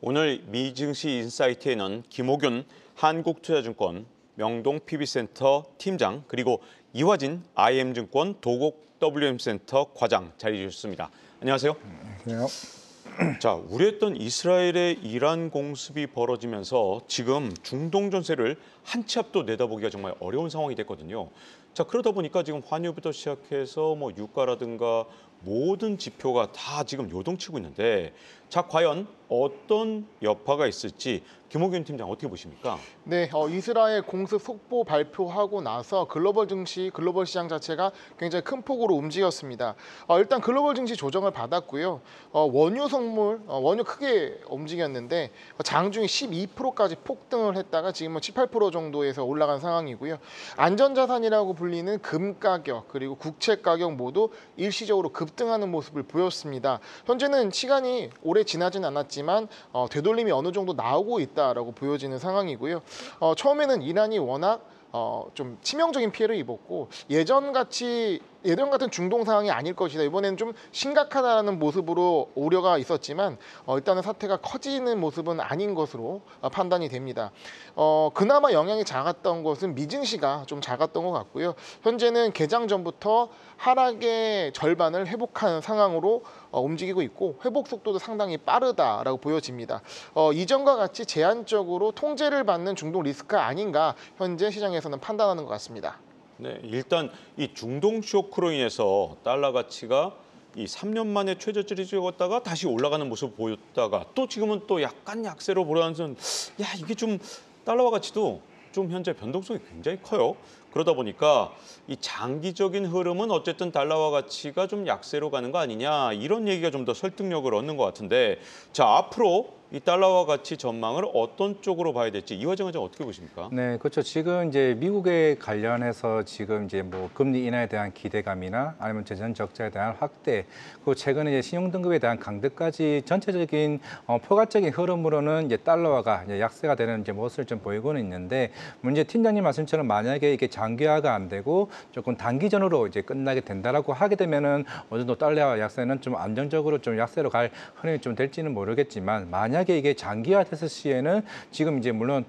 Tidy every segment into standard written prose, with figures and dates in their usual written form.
오늘 미증시 인사이트에는 김호균 한국투자증권 명동 PB센터 팀장 그리고 이화진 IM증권 도곡 WM센터 과장 자리해 주셨습니다. 안녕하세요. 안녕하세요. 자, 우려했던 이스라엘의 이란 공습이 벌어지면서 지금 중동 전세를 한 치 앞도 내다보기가 정말 어려운 상황이 됐거든요. 자, 그러다 보니까 지금 환율부터 시작해서 유가라든가 모든 지표가 다 지금 요동치고 있는데, 자, 과연 어떤 여파가 있을지 김호균 팀장 어떻게 보십니까? 네, 이스라엘 공습 속보 발표하고 나서 글로벌 증시, 글로벌 시장 자체가 굉장히 큰 폭으로 움직였습니다. 일단 글로벌 증시 조정을 받았고요. 원유 선물, 원유 크게 움직였는데 장중에 12%까지 폭등을 했다가 지금은 7, 8% 정도에서 올라간 상황이고요. 안전자산이라고 불리는 금 가격 그리고 국채 가격 모두 일시적으로 급등하는 모습을 보였습니다. 현재는 시간이 오래 지나진 않았지만 되돌림이 어느 정도 나오고 있다라고 보여지는 상황이고요. 처음에는 이란이 워낙 좀 치명적인 피해를 입었고 예전 같은 중동 상황이 아닐 것이다. 이번에는 좀 심각하다는 모습으로 우려가 있었지만 일단은 사태가 커지는 모습은 아닌 것으로 판단이 됩니다. 그나마 영향이 작았던 것은 미증시가 좀 작았던 것 같고요. 현재는 개장 전부터 하락의 절반을 회복한 상황으로 움직이고 있고 회복 속도도 상당히 빠르다라고 보여집니다. 이전과 같이 제한적으로 통제를 받는 중동 리스크가 아닌가 현재 시장에서는 판단하는 것 같습니다. 네, 일단 이 중동 쇼크로 인해서 달러 가치가 이 3년 만에 최저치를 찍었다가 다시 올라가는 모습을 보였다가 또 지금은 또 약간 약세로 보라는 이게 좀 달러와 가치도 좀 현재 변동성이 굉장히 커요. 그러다 보니까 이 장기적인 흐름은 어쨌든 달러와 가치가 좀 약세로 가는 거 아니냐 이런 얘기가 좀 더 설득력을 얻는 것 같은데, 자, 앞으로 이 달러와 가치 전망을 어떤 쪽으로 봐야 될지 이화정 원장 어떻게 보십니까? 네, 그렇죠. 지금 이제 미국에 관련해서 지금 이제 금리 인하에 대한 기대감이나 아니면 재정 적자에 대한 확대, 그리고 최근에 이제 신용 등급에 대한 강등까지 전체적인 포괄적인 흐름으로는 이제 달러화가 이제 약세가 되는 이제 모습을 좀 보이고는 있는데, 문제 팀장님 말씀처럼 만약에 이게 장기화가 안 되고 조금 단기전으로 이제 끝나게 된다라고 하게 되면은 어느 정도 달러화 약세는 좀 안정적으로 좀 약세로 갈 흐름이 좀 될지는 모르겠지만, 만약에 이게 장기화됐을 시에는 지금 이제 물론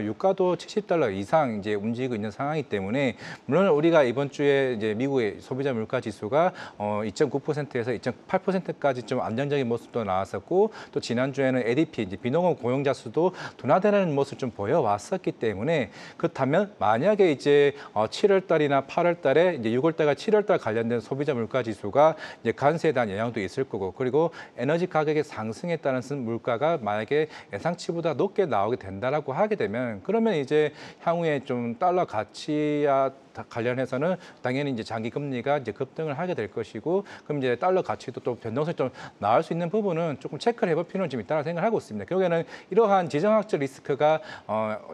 유가도 70달러 이상 이제 움직이고 있는 상황이기 때문에, 물론 우리가 이번 주에 이제 미국의 소비자 물가 지수가 2.9%에서 2.8%까지 좀 안정적인 모습도 나왔었고, 또 지난주에는 ADP 이제 비농업 고용자 수도 둔화되는 모습을 좀 보여왔었기 때문에, 그렇다면 만약에 이제 7월 달이나 8월 달에 이제 6월 달과 7월 달 관련된 소비자 물가 지수가 이제 관세에 대한 영향도 있을 거고, 그리고 에너지 가격의 상승에 따른 물가가 만약에 예상치보다 높게 나오게 된다라고 하게 되면, 그러면 이제 향후에 좀 달러 가치와 관련해서는 당연히 이제 장기 금리가 이제 급등을 하게 될 것이고, 그럼 이제 달러 가치도 또 변동성이 좀 나올 수 있는 부분은 조금 체크를 해볼 필요는 좀 있다고 생각하고 있습니다. 결국에는 이러한 지정학적 리스크가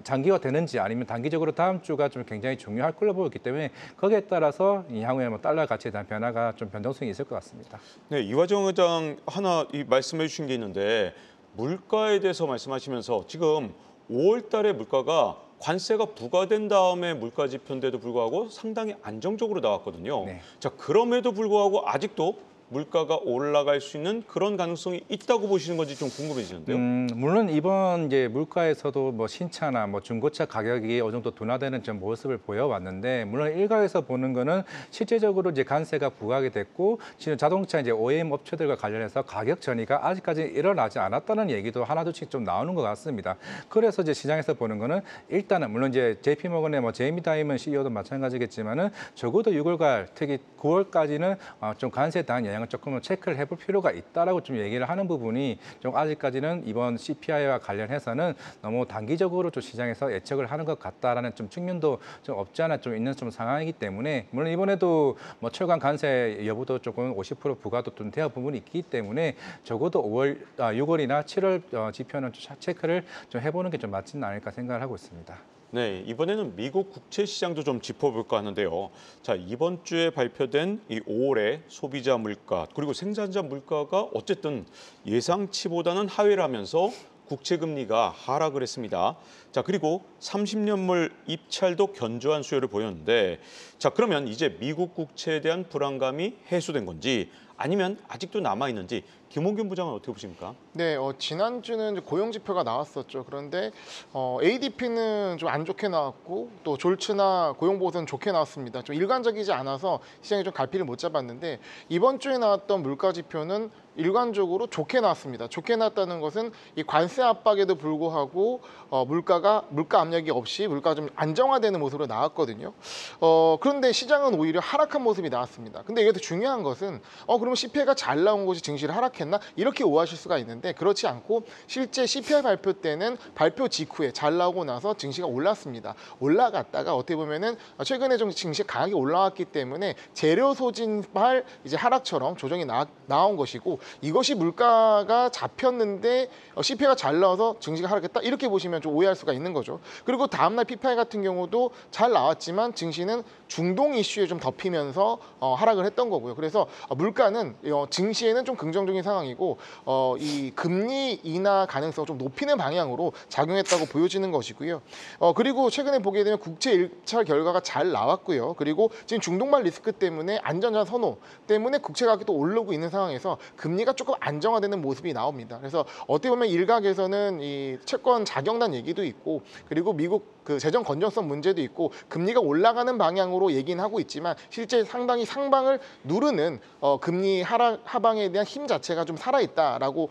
장기화 되는지 아니면 단기적으로 다음 주가 좀 굉장히 중요할 걸로 보였기 때문에, 거기에 따라서 이 향후에 달러 가치에 대한 변화가 좀 변동성이 있을 것 같습니다. 네, 이화정 의장 하나 말씀해 주신 게 있는데, 물가에 대해서 말씀하시면서 지금 5월 달에 물가가 관세가 부과된 다음에 물가 지표인데도 불구하고 상당히 안정적으로 나왔거든요. 네. 자, 그럼에도 불구하고 아직도 물가가 올라갈 수 있는 그런 가능성이 있다고 보시는 건지 좀 궁금해지는데요. 물론 이번 이제 물가에서도 신차나 중고차 가격이 어느 정도 둔화되는 좀 모습을 보여왔는데, 물론 일각에서 보는 거는 실제적으로 이제 관세가 부과하게 됐고, 지금 자동차 이제 OEM 업체들과 관련해서 가격 전이가 아직까지 일어나지 않았다는 얘기도 하나둘씩 좀 나오는 것 같습니다. 그래서 이제 시장에서 보는 거는 일단은 물론 이제 JP모건의 제이미 다이먼 CEO도 마찬가지겠지만은 적어도 6월과 특히 9월까지는 좀 관세에 대한 영향을 조금은 체크를 해볼 필요가 있다라고 좀 얘기를 하는 부분이 좀 아직까지는 이번 CPI와 관련해서는 너무 단기적으로 좀 시장에서 예측을 하는 것 같다라는 좀 측면도 좀 없지 않아 좀 있는 좀 상황이기 때문에, 물론 이번에도 철강 관세 여부도 조금 50% 부과도 좀 되어 부분이 있기 때문에 적어도 6월이나 7월 지표는 좀 체크를 좀 해보는 게 좀 맞지는 않을까 생각을 하고 있습니다. 네, 이번에는 미국 국채 시장도 좀 짚어볼까 하는데요. 자, 이번 주에 발표된 이 5월의 소비자 물가 그리고 생산자 물가가 어쨌든 예상치보다는 하회를 하면서 국채 금리가 하락을 했습니다. 자, 그리고 30년물 입찰도 견조한 수요를 보였는데, 자, 그러면 이제 미국 국채에 대한 불안감이 해소된 건지 아니면 아직도 남아 있는지 김홍균 부장은 어떻게 보십니까? 네, 지난주는 이제 고용 지표가 나왔었죠. 그런데 ADP는 좀 안 좋게 나왔고 또 졸츠나 고용 보고서는 좋게 나왔습니다. 좀 일관적이지 않아서 시장이 좀 갈피를 못 잡았는데 이번 주에 나왔던 물가 지표는 일관적으로 좋게 나왔습니다. 좋게 나왔다는 것은 이 관세 압박에도 불구하고 물가 압력이 없이 물가가 좀 안정화되는 모습으로 나왔거든요. 그런데 시장은 오히려 하락한 모습이 나왔습니다. 근데 이게 더 중요한 것은 그러면 CPI가 잘 나온 것이 증시를 하락했나? 이렇게 오해하실 수가 있는데 그렇지 않고 실제 CPI 발표 때는 발표 직후에 잘 나오고 나서 증시가 올랐습니다. 올라갔다가 어떻게 보면은 최근에 좀 증시가 강하게 올라왔기 때문에 재료 소진발 이제 하락처럼 조정이 나온 것이고 이것이 물가가 잡혔는데 CPI가 잘 나와서 증시가 하락했다 이렇게 보시면 좀 오해할 수가 있는 거죠. 그리고 다음날 PPI 같은 경우도 잘 나왔지만 증시는 중동 이슈에 좀 덮이면서 하락을 했던 거고요. 그래서 물가는 증시에는 좀 긍정적인 상황이고 이 금리 인하 가능성을 좀 높이는 방향으로 작용했다고 보여지는 것이고요. 그리고 최근에 보게 되면 국채 일찰 결과가 잘 나왔고요. 그리고 지금 중동발 리스크 때문에 안전자 선호 때문에 국채 가격이 또 오르고 있는 상황에서 금리가 조금 안정화되는 모습이 나옵니다. 그래서 어떻게 보면 일각에서는 이 채권 자경단 얘기도 있고 그리고 미국 그 재정 건전성 문제도 있고 금리가 올라가는 방향으로 얘기는 하고 있지만 실제 상당히 상방을 누르는 금리 하방에 대한 힘 자체가 좀 살아있다라고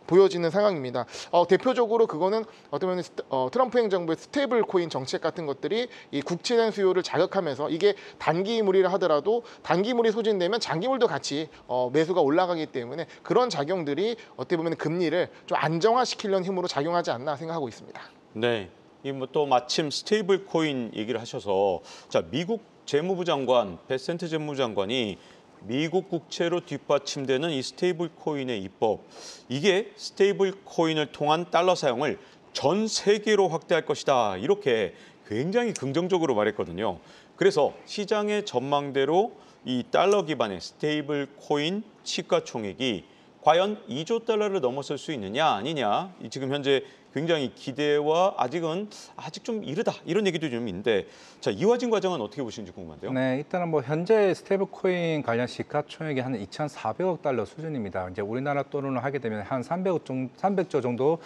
보여지는 상황입니다. 대표적으로 그거는 어떻게 보면 트럼프 행정부의 스테이블 코인 정책 같은 것들이 이 국채된 수요를 자극하면서 이게 단기물이라 하더라도 단기물이 소진되면 장기물도 같이 매수가 올라가기 때문에 그런 작용들이 어떻게 보면 금리를 좀 안정화시키려는 힘으로 작용하지 않나 생각하고 있습니다. 네. 또 마침 스테이블 코인 얘기를 하셔서 자, 미국 재무부 장관 베센트 재무부 장관이 미국 국채로 뒷받침되는 이 스테이블 코인의 입법, 이게 스테이블 코인을 통한 달러 사용을 전 세계로 확대할 것이다. 이렇게 굉장히 긍정적으로 말했거든요. 그래서 시장의 전망대로 이 달러 기반의 스테이블 코인 시가총액이 과연 2조 달러를 넘어설 수 있느냐 아니냐, 지금 현재 굉장히 기대와 아직 좀 이르다 이런 얘기도 좀 있는데, 자, 이화진 과장은 어떻게 보시는지 궁금한데요. 네, 일단은 뭐 현재 스테이블 코인 관련 시가총액이 한 2,400억 달러 수준입니다. 이제 우리나라 돈으로 하게 되면 한 300조 정도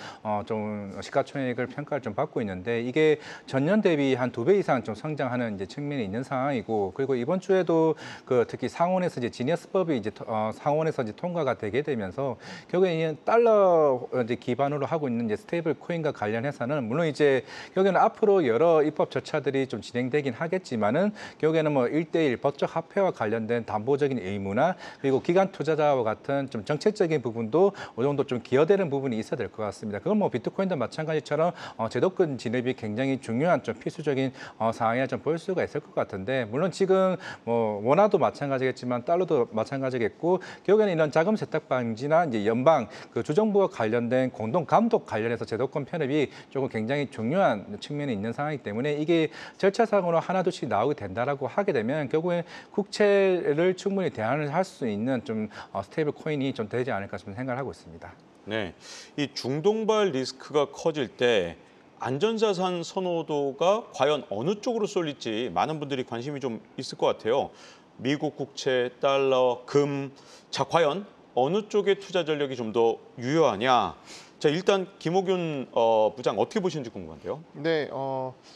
좀 시가총액을 평가를 좀 받고 있는데, 이게 전년 대비 한 2배 이상 좀 성장하는 이제 측면이 있는 상황이고, 그리고 이번 주에도 그 특히 상원에서 이제 지니어스법이 이제 상원에서 이제 통과가 되게 되면서 결국에는 달러 이제 기반으로 하고 있는 이제 스테이블 코인과 관련해서는 물론 이제 결국에는 앞으로 여러 입법 절차들이 좀 진행되긴 하겠지만은 결국에는 뭐 1대1 법적 화폐와 관련된 담보적인 의무나 그리고 기관 투자자와 같은 좀 정책적인 부분도 어느 정도 좀 기여되는 부분이 있어야 될 것 같습니다. 그건 뭐 비트코인도 마찬가지처럼 제도권 진입이 굉장히 중요한 좀 필수적인 상황이라 좀 볼 수가 있을 것 같은데, 물론 지금 뭐 원화도 마찬가지겠지만 달러도 마찬가지겠고 결국에는 이런 자금 세탁 방지나 이제 연방 그 주정부와 관련된 공동 감독 관련해서 제도권 편입이 조금 굉장히 중요한 측면이 있는 상황이기 때문에 이게 절차상으로 하나둘씩 나오게 된다라고 하게 되면 결국에 국채를 충분히 대안을 할 수 있는 좀 스테이블 코인이 좀 되지 않을까 좀 생각을 하고 있습니다. 네, 이 중동발 리스크가 커질 때 안전자산 선호도가 과연 어느 쪽으로 쏠릴지 많은 분들이 관심이 좀 있을 것 같아요. 미국 국채, 달러, 금, 자, 과연 어느 쪽의 투자 전략이 좀 더 유효하냐? 자, 일단 김호균 부장 어떻게 보시는지 궁금한데요. 네,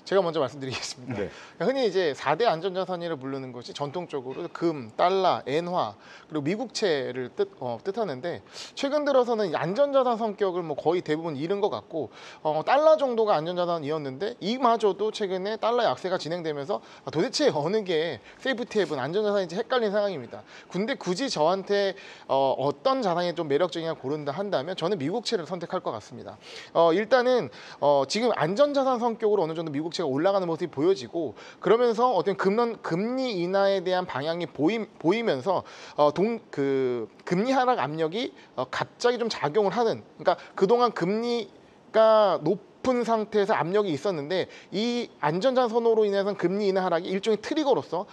제가 먼저 말씀드리겠습니다. 네. 흔히 이제 4대 안전자산이라 부르는 것이 전통적으로 금, 달러, 엔화, 그리고 미국채를 뜻하는데 최근 들어서는 이 안전자산 성격을 뭐 거의 대부분 잃은 것 같고 달러 정도가 안전자산이었는데 이마저도 최근에 달러 약세가 진행되면서 도대체 어느 게 세이프티헤븐 안전자산인지 헷갈린 상황입니다. 근데 굳이 저한테 어떤 자산이 좀 매력적이냐 고른다 한다면 저는 미국채를 선택할 것 같습니다. 일단은 지금 안전자산 성격으로 어느 정도 미국채가 올라가는 모습이 보여지고 그러면서 어떤 금리 인하에 대한 방향이 보이면서 금리 하락 압력이 갑자기 좀 작용을 하는, 그러니까 그동안 금리가 높은 상태에서 압력이 있었는데 이 안전자산 선호로 인해서 금리 인하 하락이 일종의 트리거로서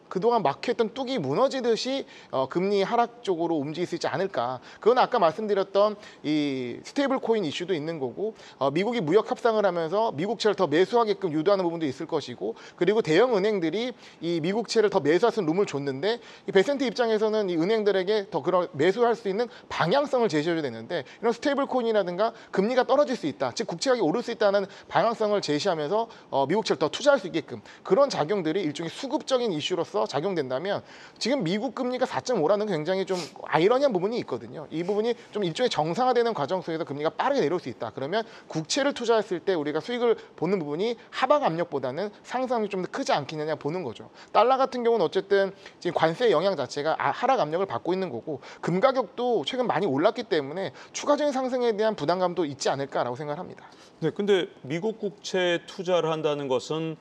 그동안 막혔던 뚝이 무너지듯이 금리 하락 쪽으로 움직일 수 있지 않을까. 그건 아까 말씀드렸던 이 스테이블 코인 이슈도 있는 거고 미국이 무역 협상을 하면서 미국채를 더 매수하게끔 유도하는 부분도 있을 것이고 그리고 대형 은행들이 이 미국채를 더 매수할 수 있는 룸을 줬는데 이 베센트 입장에서는 이 은행들에게 더 그런 매수할 수 있는 방향성을 제시해줘야 되는데 이런 스테이블 코인이라든가 금리가 떨어질 수 있다. 즉 국채 가격이 오를 수 있다는 방향성을 제시하면서 미국채를 더 투자할 수 있게끔 그런 작용들이 일종의 수급적인 이슈로서 작용된다면 지금 미국 금리가 4.5라는 굉장히 좀 아이러니한 부분이 있거든요. 이 부분이 좀 일종의 정상화되는 과정 속에서 금리가 빠르게 내려올 수 있다. 그러면 국채를 투자했을 때 우리가 수익을 보는 부분이 하방 압력보다는 상승 압력이 좀 더 크지 않겠느냐 보는 거죠. 달러 같은 경우는 어쨌든 지금 관세 영향 자체가 하락 압력을 받고 있는 거고 금 가격도 최근 많이 올랐기 때문에 추가적인 상승에 대한 부담감도 있지 않을까라고 생각합니다. 네, 근데 미국 국채에 투자를 한다는 것은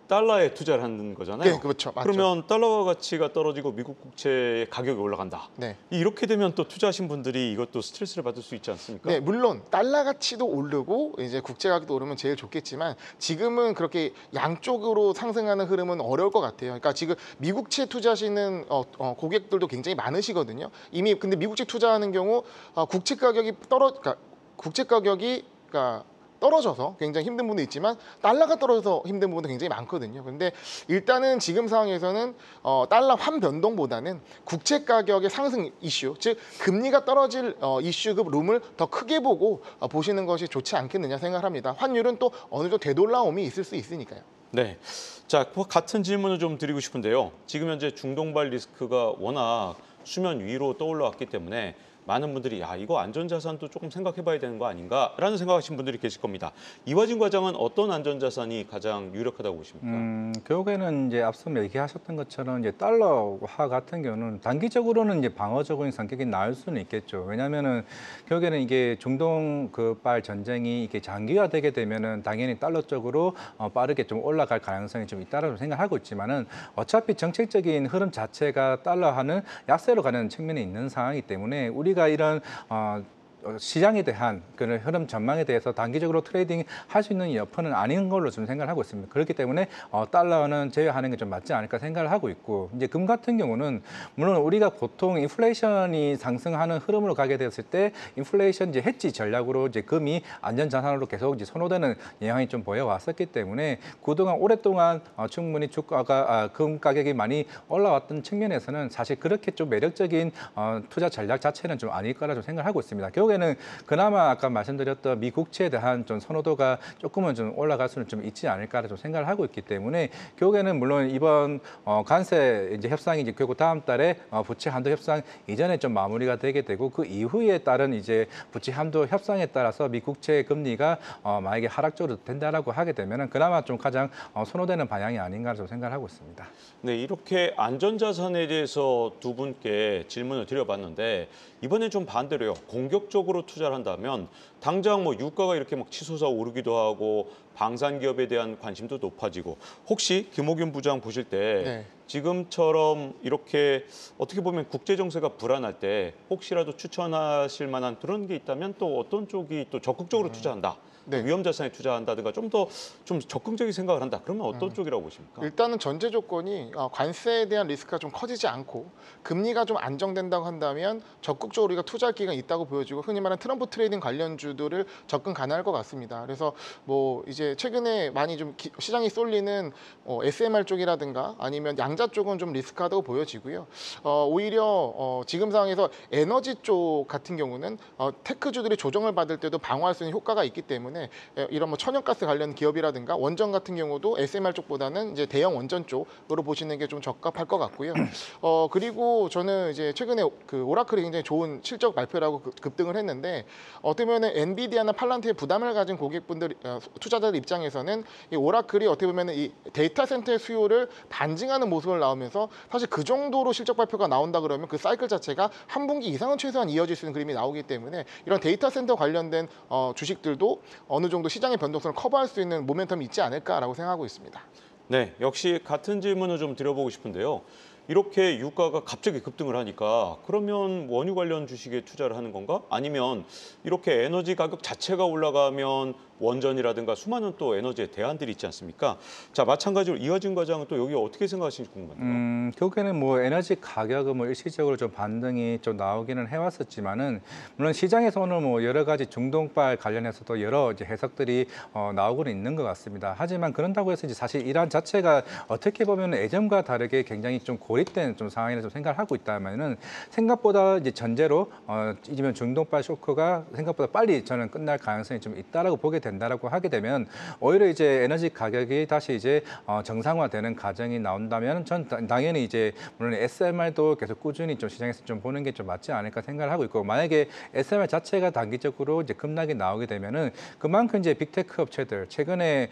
달러에 투자를 하는 거잖아요. 네, 그렇죠. 맞죠. 그러면 달러 가치가 떨어지고 미국 국채의 가격이 올라간다. 네. 이렇게 되면 또 투자하신 분들이 이것도 스트레스를 받을 수 있지 않습니까? 네, 물론 달러 가치도 오르고 이제 국제 가격도 오르면 제일 좋겠지만 지금은 그렇게 양쪽으로 상승하는 흐름은 어려울 것 같아요. 그러니까 지금 미국채 투자하시는 고객들도 굉장히 많으시거든요. 이미 근데 미국채 투자하는 경우 국채 가격이 떨어져서 굉장히 힘든 부분도 있지만 달러가 떨어져서 힘든 부분도 굉장히 많거든요. 근데 일단은 지금 상황에서는 달러 환 변동보다는 국채 가격의 상승 이슈, 즉 금리가 떨어질 이슈급 룸을 더 크게 보고 보시는 것이 좋지 않겠느냐 생각합니다. 환율은 또 어느 정도 되돌아옴이 있을 수 있으니까요. 네. 자, 같은 질문을 좀 드리고 싶은데요. 지금 현재 중동발 리스크가 워낙 수면 위로 떠올라왔기 때문에 많은 분들이 야 이거 안전자산도 조금 생각해봐야 되는 거 아닌가라는 생각하시는 분들이 계실 겁니다. 이화진 과장은 어떤 안전자산이 가장 유력하다고 보십니까? 결국에는 이제 앞서 얘기하셨던 것처럼 이제 달러화 같은 경우는 단기적으로는 이제 방어적인 성격이 나을 수는 있겠죠. 왜냐하면은 결국에는 이게 중동 그발 전쟁이 이게 장기화되게 되면은 당연히 달러 쪽으로 빠르게 좀 올라갈 가능성이 좀 있다라고 생각하고 있지만은 어차피 정책적인 흐름 자체가 달러화는 약세로 가는 측면이 있는 상황이기 때문에 우리가 이런 시장에 대한 그런 흐름 전망에 대해서 단기적으로 트레이딩 할 수 있는 여건은 아닌 걸로 좀 생각을 하고 있습니다. 그렇기 때문에 달러는 제외하는 게 좀 맞지 않을까 생각을 하고 있고 이제 금 같은 경우는 물론 우리가 보통 인플레이션이 상승하는 흐름으로 가게 되었을 때 인플레이션 이제 해지 전략으로 이제 금이 안전자산으로 계속 이제 선호되는 영향이 좀 보여왔었기 때문에 그동안 오랫동안 충분히 주가가 금 가격이 많이 올라왔던 측면에서는 사실 그렇게 좀 매력적인 투자 전략 자체는 좀 아닐 거라 좀 생각을 하고 있습니다. 결국에는 그나마 아까 말씀드렸던 미국채에 대한 좀 선호도가 조금은 좀 올라갈 수는 좀 있지 않을까 좀 생각을 하고 있기 때문에 결국에는 물론 이번 관세 이제 협상이 이제 결국 다음 달에 부채 한도 협상 이전에 좀 마무리가 되게 되고 그 이후에 따른 이제 부채 한도 협상에 따라서 미국채 금리가 만약에 하락적으로 된다라고 하게 되면은 그나마 좀 가장 선호되는 방향이 아닌가 좀 생각을 하고 있습니다. 네, 이렇게 안전자산에 대해서 두 분께 질문을 드려봤는데 이번에 좀 반대로요. 공격적으로 투자를 한다면 당장 뭐 유가가 이렇게 막 치솟아 오르기도 하고 방산 기업에 대한 관심도 높아지고 혹시 김옥윤 부장 보실 때 네. 지금처럼 이렇게 어떻게 보면 국제 정세가 불안할 때 혹시라도 추천하실 만한 그런 게 있다면 또 어떤 쪽이 또 적극적으로 투자한다. 네. 위험 자산에 투자한다든가 좀 더 좀 적극적인 생각을 한다. 그러면 어떤 쪽이라고 보십니까? 일단은 전제 조건이 관세에 대한 리스크가 좀 커지지 않고 금리가 좀 안정된다고 한다면 적극적으로 우리가 투자할 기회가 있다고 보여지고 흔히 말하는 트럼프 트레이딩 관련주들을 접근 가능할 것 같습니다. 그래서 뭐 이제 최근에 많이 좀 시장이 쏠리는 SMR 쪽이라든가 아니면 양자 쪽은 좀 리스크하다고 보여지고요. 오히려 지금 상황에서 에너지 쪽 같은 경우는 테크주들이 조정을 받을 때도 방어할 수 있는 효과가 있기 때문에 이런 뭐 천연가스 관련 기업이라든가 원전 같은 경우도 SMR 쪽보다는 이제 대형 원전 쪽으로 보시는 게 좀 적합할 것 같고요. 그리고 저는 이제 최근에 그 오라클이 굉장히 좋은 실적 발표라고 급등을 했는데 어떻게 보면은 엔비디아나 팔란트에 부담을 가진 고객분들 투자자들 입장에서는 이 오라클이 어떻게 보면은 이 데이터 센터의 수요를 반증하는 모습을 나오면서 사실 그 정도로 실적 발표가 나온다 그러면 그 사이클 자체가 한 분기 이상은 최소한 이어질 수 있는 그림이 나오기 때문에 이런 데이터 센터 관련된 주식들도 어느 정도 시장의 변동성을 커버할 수 있는 모멘텀이 있지 않을까라고 생각하고 있습니다. 네, 역시 같은 질문을 좀 드려보고 싶은데요. 이렇게 유가가 갑자기 급등을 하니까 그러면 원유 관련 주식에 투자를 하는 건가? 아니면 이렇게 에너지 가격 자체가 올라가면 원전이라든가 수많은 또 에너지의 대안들이 있지 않습니까? 자, 마찬가지로 이화진 과장은 또 여기 어떻게 생각하시는지 궁금합니다. 결국에는 뭐 에너지 가격은 뭐 일시적으로 좀 반등이 좀 나오기는 해왔었지만은 물론 시장에서 오늘 뭐 여러 가지 중동발 관련해서도 여러 이제 해석들이 나오고는 있는 것 같습니다. 하지만 그런다고 해서 이제 사실 이란 자체가 어떻게 보면 예전과 다르게 굉장히 좀 고립된 좀 상황이라 좀 생각을 하고 있다면은 생각보다 이제 전제로 이면 중동발 쇼크가 생각보다 빨리 저는 끝날 가능성이 좀 있다라고 보게 된다라고 하게 되면 오히려 이제 에너지 가격이 다시 이제 정상화되는 과정이 나온다면 전 당연히 이제 물론 SMR도 계속 꾸준히 좀 시장에서 좀 보는 게 좀 맞지 않을까 생각을 하고 있고 만약에 SMR 자체가 단기적으로 이제 급락이 나오게 되면은 그만큼 이제 빅테크 업체들 최근에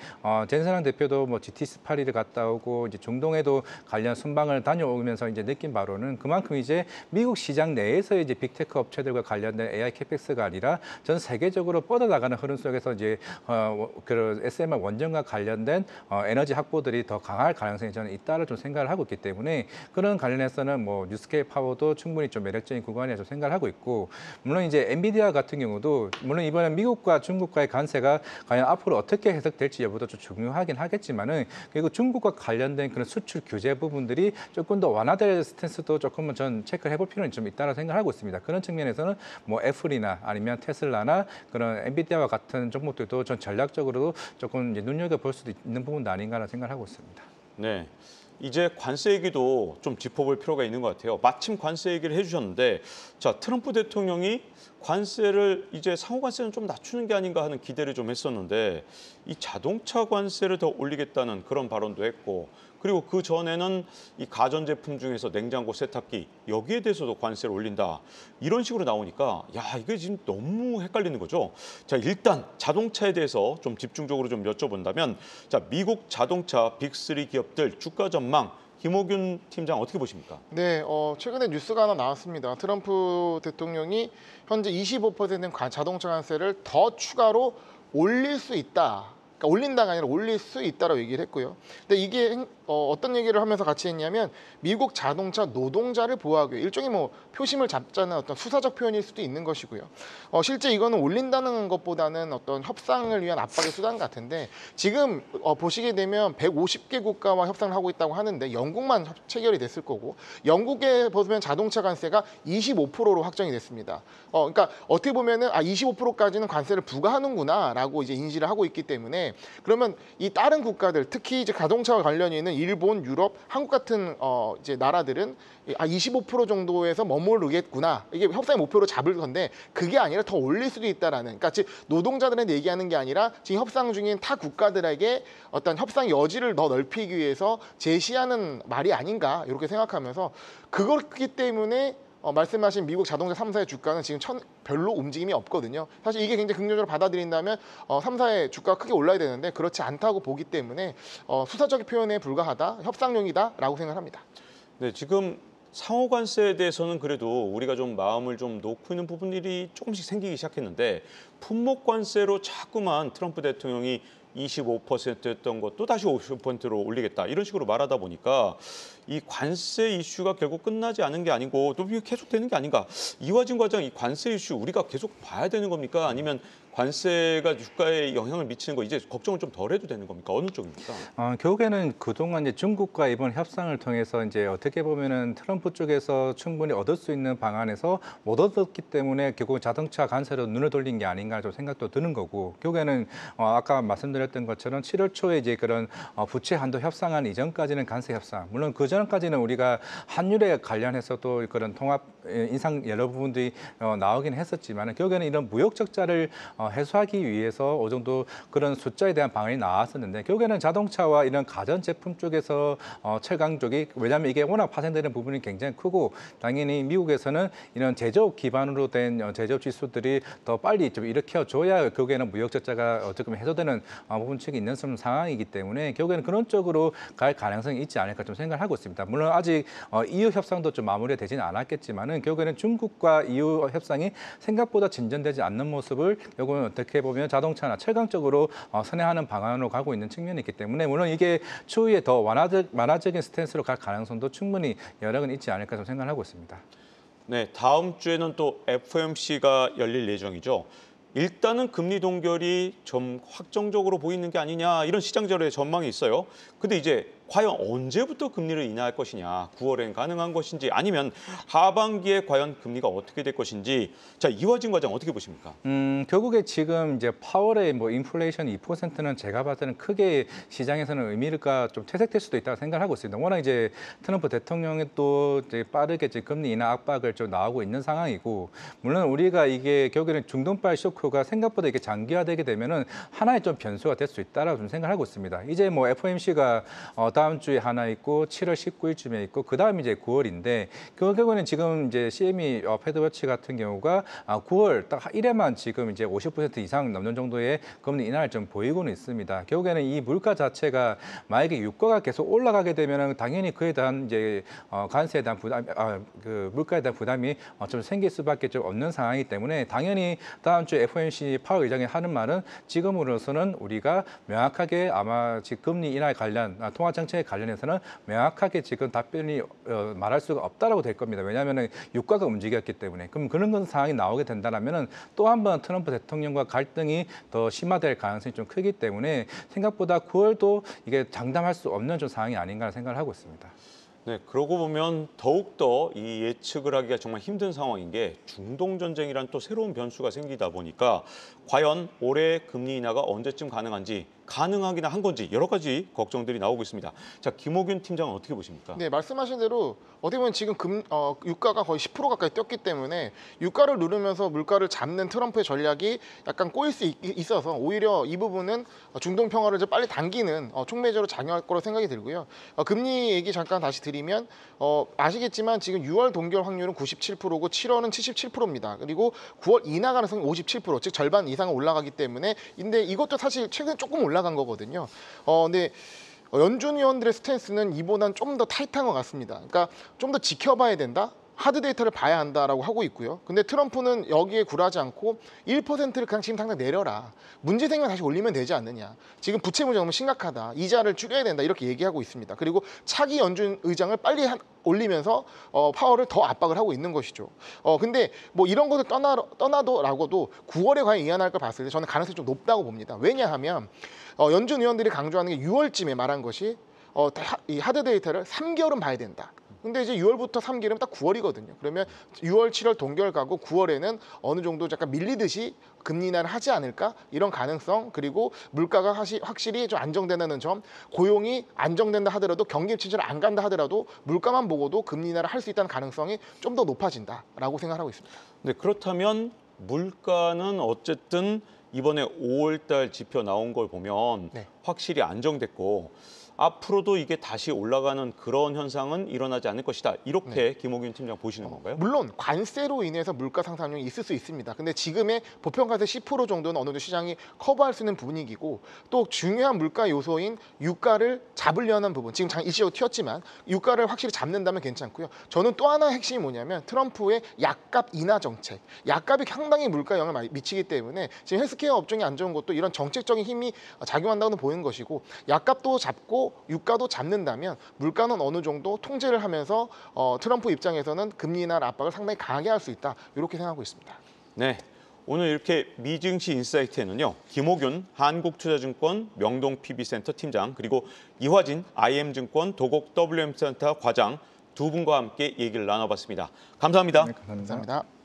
젠슨항 대표도 뭐 GT 스파리를 갔다 오고 이제 중동에도 관련 순방을 다녀오면서 이제 느낀 바로는 그만큼 이제 미국 시장 내에서 이제 빅테크 업체들과 관련된 AI 캐펙스가 아니라 전 세계적으로 뻗어나가는 흐름 속에서 이제 그 SMR 원전과 관련된 에너지 확보들이 더 강할 가능성이 저는 있다를 좀 생각을 하고 있기 때문에 그런 관련해서는 뭐 뉴스케일 파워도 충분히 좀 매력적인 구간이라고 생각을 하고 있고 물론 이제 엔비디아 같은 경우도 물론 이번에 미국과 중국과의 관세가 과연 앞으로 어떻게 해석될지 여부도 좀 중요하긴 하겠지만은 그리고 중국과 관련된 그런 수출 규제 부분들이 조금 더 완화될 스탠스도 조금은 전 체크를 해볼 필요는 좀 있다고 생각하고 있습니다. 그런 측면에서는 뭐 애플이나 아니면 테슬라나 그런 엔비디아와 같은 종목들도 전 전략적으로 조금 이제 눈여겨볼 수도 있는 부분도 아닌가라는 생각을 하고 있습니다. 네. 이제 관세 얘기도 좀 짚어볼 필요가 있는 것 같아요. 마침 관세 얘기를 해주셨는데, 자, 트럼프 대통령이 관세를 이제 상호 관세는 좀 낮추는 게 아닌가 하는 기대를 좀 했었는데 이 자동차 관세를 더 올리겠다는 그런 발언도 했고 그리고 그 전에는 이 가전제품 중에서 냉장고, 세탁기 여기에 대해서도 관세를 올린다. 이런 식으로 나오니까 야 이게 지금 너무 헷갈리는 거죠. 자 일단 자동차에 대해서 좀 집중적으로 좀 여쭤본다면 자 미국 자동차 빅3 기업들 주가 전망 김호균 팀장 어떻게 보십니까? 네, 최근에 뉴스가 하나 나왔습니다. 트럼프 대통령이 현재 25%인 자동차 관세를 더 추가로 올릴 수 있다. 그러니까 올린다가 아니라 올릴 수 있다라고 얘기를 했고요. 근데 이게 어떤 얘기를 하면서 같이 했냐면 미국 자동차 노동자를 보호하기 위해 일종의 뭐 표심을 잡자는 어떤 수사적 표현일 수도 있는 것이고요. 실제 이거는 올린다는 것보다는 어떤 협상을 위한 압박의 수단 같은데 지금 보시게 되면 150개 국가와 협상을 하고 있다고 하는데 영국만 체결이 됐을 거고 영국에 보면 자동차 관세가 25%로 확정이 됐습니다. 그러니까 어떻게 보면은 25%까지는 관세를 부과하는구나라고 이제 인지를 하고 있기 때문에 그러면 이 다른 국가들 특히 이제 자동차와 관련이 있는 일본, 유럽, 한국 같은 이제 나라들은 25% 정도에서 머무르겠구나. 이게 협상의 목표로 잡을 건데 그게 아니라 더 올릴 수도 있다라는. 그러니까 즉 노동자들한테 얘기하는 게 아니라 지금 협상 중인 타 국가들에게 어떤 협상 여지를 더 넓히기 위해서 제시하는 말이 아닌가 이렇게 생각하면서 그렇기 때문에 말씀하신 미국 자동차 3사의 주가는 지금 별로 움직임이 없거든요. 사실 이게 굉장히 긍정적으로 받아들인다면 3사의 주가가 크게 올라야 되는데 그렇지 않다고 보기 때문에 수사적 표현에 불과하다, 협상용이다라고 생각합니다. 네, 지금 상호 관세에 대해서는 그래도 우리가 좀 마음을 좀 놓고 있는 부분들이 조금씩 생기기 시작했는데 품목 관세로 자꾸만 트럼프 대통령이 25%였던 것도 다시 50%로 올리겠다 이런 식으로 말하다 보니까 이 관세 이슈가 결국 끝나지 않은 게 아니고 또 계속되는 게 아닌가. 이화진 과장 이 관세 이슈 우리가 계속 봐야 되는 겁니까? 아니면 관세가 주가에 영향을 미치는 거 이제 걱정을 좀 덜 해도 되는 겁니까? 어느 쪽입니까? 결국에는 그동안 이제 중국과 이번 협상을 통해서 이제 어떻게 보면은 트럼프 쪽에서 충분히 얻을 수 있는 방안에서 못 얻었기 때문에 결국 자동차 관세로 눈을 돌린 게 아닌가 좀 생각도 드는 거고 결국에는 아까 말씀드렸던 것처럼 7월 초에 이제 그런 부채 한도 협상안 이전까지는 관세 협상 물론 그 전까지는 우리가 환율에 관련해서도 그런 통합 인상 여러 부분들이 나오긴 했었지만 결국에는 이런 무역 적자를 해소하기 위해서 어느 정도 그런 숫자에 대한 방안이 나왔었는데 결국에는 자동차와 이런 가전제품 쪽에서 철강 쪽이 왜냐하면 이게 워낙 파생되는 부분이 굉장히 크고 당연히 미국에서는 이런 제조업 기반으로 된 제조업 지수들이 더 빨리 좀 일으켜줘야 결국에는 무역 적자가 어떻게 보면 해소되는 부분층이 있는 상황이기 때문에 결국에는 그런 쪽으로 갈 가능성이 있지 않을까 좀 생각을 하고 있습니다. 물론 아직 EU 협상도 좀 마무리가 되지는 않았겠지만은 결국에는 중국과 EU 협상이 생각보다 진전되지 않는 모습을 결국은 어떻게 보면 자동차나 철강 쪽으로 선회하는 방안으로 가고 있는 측면이 있기 때문에 물론 이게 추후에 더 완화적인 스탠스로 갈 가능성도 충분히 여력은 있지 않을까 좀 생각을 하고 있습니다. 네, 다음 주에는 또 FOMC가 열릴 예정이죠. 일단은 금리 동결이 좀 확정적으로 보이는 게 아니냐 이런 시장적의 전망이 있어요. 근데 이제 과연 언제부터 금리를 인하할 것이냐, 9월엔 가능한 것인지 아니면 하반기에 과연 금리가 어떻게 될 것인지 자 이화진 과장 어떻게 보십니까? 결국에 지금 이제 파월의 뭐 인플레이션 2%는 제가 봤을 때는 크게 시장에서는 의미가 좀 퇴색될 수도 있다고 생각하고 있습니다. 워낙 이제 트럼프 대통령이 또 이제 빠르게 이제 금리 인하 압박을 좀 나오고 있는 상황이고 물론 우리가 이게 결국에는 중동발 쇼크가 생각보다 이게 장기화되게 되면은 하나의 좀 변수가 될 수 있다라고 좀 생각하고 있습니다. 이제 뭐 FOMC가 다음 주에 하나 있고 7월 19일쯤에 있고 그다음에 이제 9월인데 결국에는 지금 이제 CME 패드워치 같은 경우가 9월 딱 1회만 지금 이제 50% 이상 넘는 정도의 금리 인하를 좀 보이고는 있습니다. 결국에는 이 물가 자체가 만약에 유가가 계속 올라가게 되면은 당연히 그에 대한 이제 관세에 대한 부담, 그 물가에 대한 부담이 좀 생길 수밖에 좀 없는 상황이기 때문에 당연히 다음 주에 FOMC 파월 의장이 하는 말은 지금으로서는 우리가 명확하게 아마 지금 금리 인하 관련 통화 정책에 관련해서는 명확하게 지금 답변이 말할 수가 없다라고 될 겁니다. 왜냐하면 유가가 움직였기 때문에 그럼 그런 상황이 나오게 된다면은 또 한 번 트럼프 대통령과 갈등이 더 심화될 가능성이 좀 크기 때문에 생각보다 9월도 이게 장담할 수 없는 좀 상황이 아닌가 생각을 하고 있습니다. 네, 그러고 보면 더욱더 이 예측을 하기가 정말 힘든 상황인 게 중동 전쟁이란 또 새로운 변수가 생기다 보니까 과연 올해 금리 인하가 언제쯤 가능한지 가능하긴 한 건지 여러 가지 걱정들이 나오고 있습니다. 자, 김호균 팀장은 어떻게 보십니까? 네, 말씀하신 대로 어떻게 보면 지금 유가가 거의 10% 가까이 뛰었기 때문에 유가를 누르면서 물가를 잡는 트럼프의 전략이 약간 꼬일 수 있어서 오히려 이 부분은 중동 평화를 좀 빨리 당기는 촉매제로 작용할 거로 생각이 들고요. 금리 얘기 잠깐 다시 드리면 아시겠지만 지금 6월 동결 확률은 97%고 7월은 77%입니다. 그리고 9월 인하 가능성이 57%, 즉 절반 이상은 올라가기 때문에 근데 이것도 사실 최근에 조금 올라간 거거든요. 근데 연준 위원들의 스탠스는 이보다는 좀 더 타이트한 것 같습니다. 그러니까 좀 더 지켜봐야 된다. 하드 데이터를 봐야 한다라고 하고 있고요. 근데 트럼프는 여기에 굴하지 않고 1%를 그냥 지금 당장 내려라. 문제 생기면 다시 올리면 되지 않느냐. 지금 부채 문제 너무 심각하다. 이자를 줄여야 된다. 이렇게 얘기하고 있습니다. 그리고 차기 연준 의장을 빨리 올리면서 파월을 더 압박을 하고 있는 것이죠. 근데 뭐 이런 것을 떠나더라고도 9월에 과연 이완할 걸 봤을 때 저는 가능성이 좀 높다고 봅니다. 왜냐하면 연준 위원들이 강조하는 게 6월쯤에 말한 것이 이 하드 데이터를 3개월은 봐야 된다. 근데 이제 6월부터 3개월이면 딱 9월이거든요. 그러면 6월, 7월 동결 가고 9월에는 어느 정도 약간 밀리듯이 금리 인하를 하지 않을까? 이런 가능성 그리고 물가가 확실히 좀 안정된다는 점 고용이 안정된다 하더라도 경기 침체를 안 간다 하더라도 물가만 보고도 금리 인하를 할 수 있다는 가능성이 좀 더 높아진다라고 생각하고 있습니다. 네, 그렇다면 물가는 어쨌든 이번에 5월 달 지표 나온 걸 보면 네. 확실히 안정됐고 앞으로도 이게 다시 올라가는 그런 현상은 일어나지 않을 것이다. 이렇게 김호균 팀장 보시는 건가요? 물론 관세로 인해서 물가 상승률이 있을 수 있습니다. 근데 지금의 보편관세 10% 정도는 어느 정도 시장이 커버할 수 있는 분위기고 또 중요한 물가 요소인 유가를 잡으려는 부분 지금 일시적으로 튀었지만 유가를 확실히 잡는다면 괜찮고요. 저는 또 하나의 핵심이 뭐냐면 트럼프의 약값 인하 정책. 약값이 상당히 물가에 영향을 미치기 때문에 지금 헬스케어 업종이 안 좋은 것도 이런 정책적인 힘이 작용한다고 보이는 것이고 약값도 잡고 유가도 잡는다면 물가는 어느 정도 통제를 하면서 트럼프 입장에서는 금리 인하 압박을 상당히 강하게 할 수 있다. 이렇게 생각하고 있습니다. 네, 오늘 이렇게 미증시 인사이트에는요. 김호균 한국투자증권 명동 PB센터 팀장 그리고 이화진 IM증권 도곡 WM센터 과장 두 분과 함께 얘기를 나눠봤습니다. 감사합니다. 네, 감사합니다. 감사합니다.